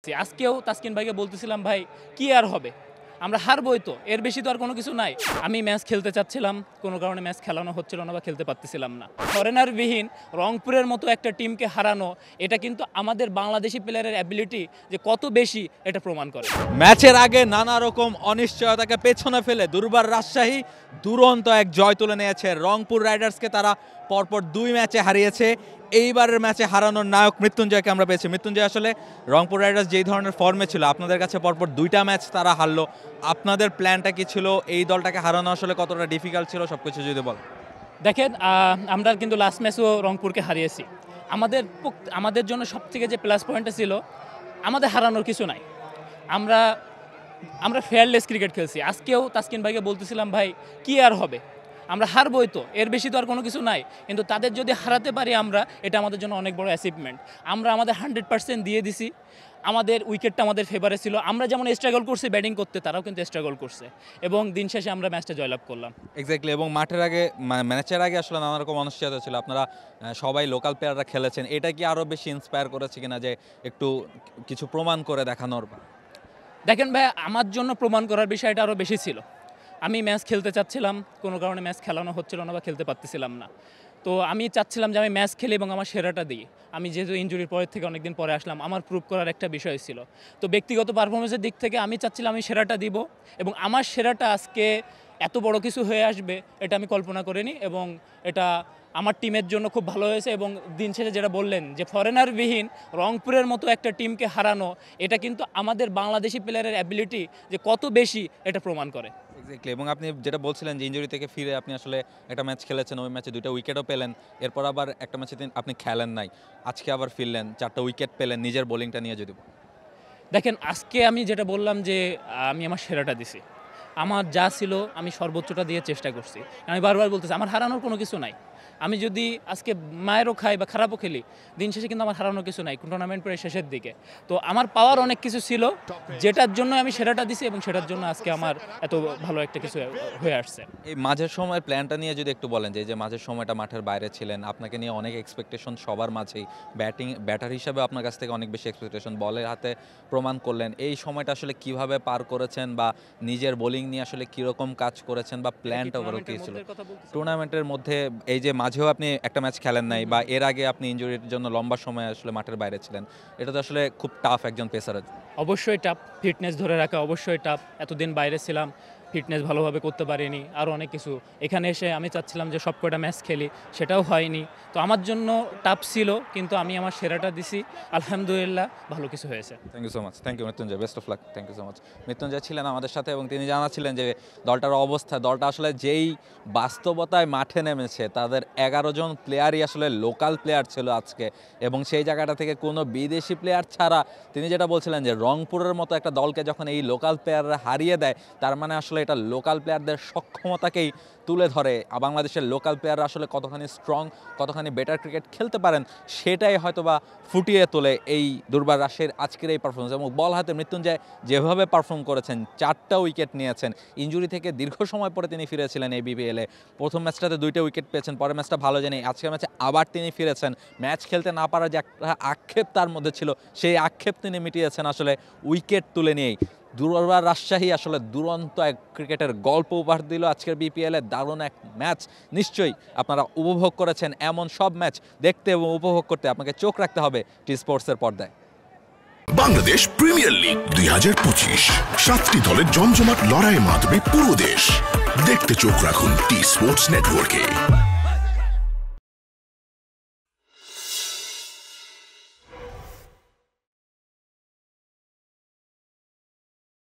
আজকেও তাসকিন ভাইকে বলতেছিলাম, ভাই কি আর হবে, আমরা হারবই তো, এর বেশি তো আর কোনো কিছু নাই। আমি ম্যাচ খেলতে চাচ্ছিলাম, কোনো কারণে ম্যাচ খেলানো হচ্ছিল না বা খেলতে পারতেছিলাম না। ফরেনারবিহীন রংপুরের মতো একটা টিমকে হারানো, এটা কিন্তু আমাদের বাংলাদেশি প্লেয়ারের অ্যাবিলিটি যে কত বেশি এটা প্রমাণ করে। ম্যাচের আগে নানা রকম অনিশ্চয়তাকে পেছনে ফেলে দুর্বার রাজশাহী দুরন্ত এক জয় তুলে নিয়েছে। রংপুর রাইডার্সকে তারা পরপর 2 ম্যাচে হারিয়েছে। এইবারের ম্যাচে হারানোর নায়ক মৃত্যুঞ্জয়কে আমরা পেয়েছি। মৃত্যুঞ্জয়, আসলে রংপুর রাইডার্স যেই ধরনের ফর্মে ছিল, আপনাদের কাছে পরপর 2টা ম্যাচ তারা হারলো, আপনাদের প্ল্যানটা কি ছিল? এই দলটাকে হারানো আসলে কতটা ডিফিকাল্ট ছিল, সবকিছু যদি বল। দেখেন, আমরা কিন্তু লাস্ট ম্যাচও রংপুরকে হারিয়েছি। আমাদের জন্য সবথেকে যে প্লাস পয়েন্টটা ছিল, আমাদের হারানোর কিছু নাই। আমরা ফেয়ারলেস ক্রিকেট খেলছি। আজকেও তাসকিন ভাইকে বলতেছিলাম, ভাই কি আর হবে, আমরা হারবই তো, এর বেশি তো আর কোনো কিছু নাই। কিন্তু তাদের যদি হারাতে পারি আমরা, এটা আমাদের জন্য অনেক বড় অ্যাচিভমেন্ট। আমরা আমাদের 100% দিয়ে দিছি। আমাদের উইকেটটা আমাদের ফেভারে ছিল। আমরা যেমন স্ট্রাগল করছি ব্যাটিং করতে, তারাও কিন্তু স্ট্রাগল করছে এবং দিন শেষে আমরা ম্যাচটা জয়লাভ করলাম। এক্স্যাক্টলি। এবং ম্যাচের আগে আসলে নানা রকম অনিশ্চয়তা ছিল। আপনারা সবাই লোকাল প্লেয়াররা খেলেছেন, এটা কি আরও বেশি ইন্সপায়ার করেছে কিনা যে একটু কিছু প্রমাণ করে দেখানোর? দেখেন ভাই, আমার জন্য প্রমাণ করার বিষয়টা আরও বেশি ছিল। আমি ম্যাচ খেলতে চাচ্ছিলাম, কোনো কারণে ম্যাচ খেলানো হচ্ছিল না বা খেলতে পারতেছিলাম না। তো আমি চাচ্ছিলাম যে আমি ম্যাচ খেলি এবং আমার সেরাটা দিই। আমি যেহেতু ইনজুরির পরের থেকে অনেকদিন পরে আসলাম, আমার প্রুভ করার একটা বিষয় ছিল। তো ব্যক্তিগত পারফরমেন্সের দিক থেকে আমি চাচ্ছিলাম আমি সেরাটা দিব এবং আমার সেরাটা আজকে এত বড় কিছু হয়ে আসবে এটা আমি কল্পনা করিনি এবং এটা আমার টিমের জন্য খুব ভালো হয়েছে। এবং দিন শেষে যেটা বললেন যে ফরেনারবিহীন রংপুরের মতো একটা টিমকে হারানো, এটা কিন্তু আমাদের বাংলাদেশি প্লেয়ারের অ্যাবিলিটি যে কত বেশি এটা প্রমাণ করে। এক্স্যাক্টলি। এবং আপনি যেটা বলছিলেন যে ইনজুরি থেকে ফিরে আপনি আসলে একটা ম্যাচ খেলেছেন, ওই ম্যাচে 2টা উইকেটও পেলেন, এরপর আবার একটা ম্যাচে আপনি খেলেন নাই, আজকে আবার ফিরলেন, 4টা উইকেট পেলেন, নিজের বোলিংটা নিয়ে যদি। দেখেন, আজকে আমি যেটা বললাম যে আমি আমার সেরাটা দিছি, আমার যা ছিল আমি সর্বোচ্চটা দিয়ে চেষ্টা করছি। আমি বারবার বলতেছি আমার হারানোর কোনো কিছু নাই। আমি যদি আজকে মায়েরও খাই বা খারাপও খেলি, দিন শেষে কিন্তু আমার হারানোর কিছু নাই টুর্নামেন্ট প্রায় শেষের দিকে। তো আমার পাওয়ার অনেক কিছু ছিল, যেটার জন্য আমি সেরাটা দিছি এবং সেটার জন্য আজকে আমার এত ভালো একটা কিছু হয়ে আসছে। এই মাঝের সময়ের প্ল্যানটা নিয়ে যদি একটু বলেন, যে মাঝের সময়টা মাঠের বাইরে ছিলেন, আপনাকে নিয়ে অনেক এক্সপেকটেশন সবার মাঝেই, ব্যাটার হিসাবে আপনার কাছ থেকে অনেক বেশি এক্সপেকটেশন, বলের হাতে প্রমাণ করলেন, এই সময়টা আসলে কিভাবে পার করেছেন বা নিজের বোলিং নিয়ে আসলে কীরকম কাজ করেছেন বা প্ল্যানটা ওভারঅল কী ছিল টুর্নামেন্টের মধ্যে? এই যে মাঝেও আপনি একটা ম্যাচ খেলেন নাই বা এর আগে আপনি ইনজুরির জন্য লম্বা সময় আসলে মাঠের বাইরে ছিলেন, এটা তো আসলে খুব টাফ একজন পেসারের। অবশ্যই টাফ, ফিটনেস ধরে রাখা অবশ্যই টাফ। এতদিন বাইরে ছিলাম, ফিটনেস ভালোভাবে করতে পারিনি, আরও অনেক কিছু। এখানে এসে আমি চাচ্ছিলাম যে সব কয়টা ম্যাচ খেলি, সেটাও হয়নি। তো আমার জন্য টাফ ছিল, কিন্তু আমি আমার সেরাটা দিছি, আলহামদুলিল্লাহ ভালো কিছু হয়েছে। Thank you so much. Thank you Mrityunjay, best of luck. Thank you so much. Mrityunjay ছিলেন আমাদের সাথে এবং তিনি জানাচ্ছিলেন যে দলটার অবস্থা, দলটা আসলে যেই বাস্তবতায় মাঠে নেমেছে, তাদের 11 জন প্লেয়ারই আসলে লোকাল প্লেয়ার ছিল আজকে, এবং সেই জায়গাটা থেকে কোনো বিদেশি প্লেয়ার ছাড়া তিনি যেটা বলছিলেন যে রংপুরের মতো একটা দলকে যখন এই লোকাল প্লেয়াররা হারিয়ে দেয়, তার মানে আসলে এটা লোকাল প্লেয়ারদের সক্ষমতাকেই তুলে ধরে। বাংলাদেশের লোকাল প্লেয়াররা আসলে কতখানি স্ট্রং, কতখানি বেটার ক্রিকেট খেলতে পারেন, সেটাই হয়তোবা ফুটিয়ে তোলে এই দুর্বার রাজশাহীর আজকের এই পারফরমেন্স। এবং বল হাতে মৃত্যুঞ্জয় যেভাবে পারফর্ম করেছেন, 4টা উইকেট নিয়েছেন, ইনজুরি থেকে দীর্ঘ সময় পরে তিনি ফিরেছিলেন এই বিপিএলে। প্রথম ম্যাচটাতে 2টা উইকেট পেয়েছেন, পরের ম্যাচটা ভালো জানি, আজকের ম্যাচে আবার তিনি ফিরেছেন। ম্যাচ খেলতে না পারার যে একটা আক্ষেপ তার মধ্যে ছিল, সেই আক্ষেপ তিনি মিটিয়েছেন আসলে উইকেট তুলে নিয়েই। দুর্বার রাজশাহী আসলে দুরন্ত এক ক্রিকেটের গল্প উপহার দিল আজকের বিপিএলে। দারুণ এক ম্যাচ, নিশ্চয়ই আপনারা উপভোগ করেছেন। এমন সব ম্যাচ দেখতে এবং উপভোগ করতে আপনাকে চোখ রাখতে হবে টি স্পোর্টসের পর্দায়। বাংলাদেশ প্রিমিয়ার লিগ 2025, 7টি দলের জমজমাট লড়াইয়ে মাতবে পুরো দেশ। দেখতে চোখ রাখুন টি স্পোর্টস নেটওয়ার্কে।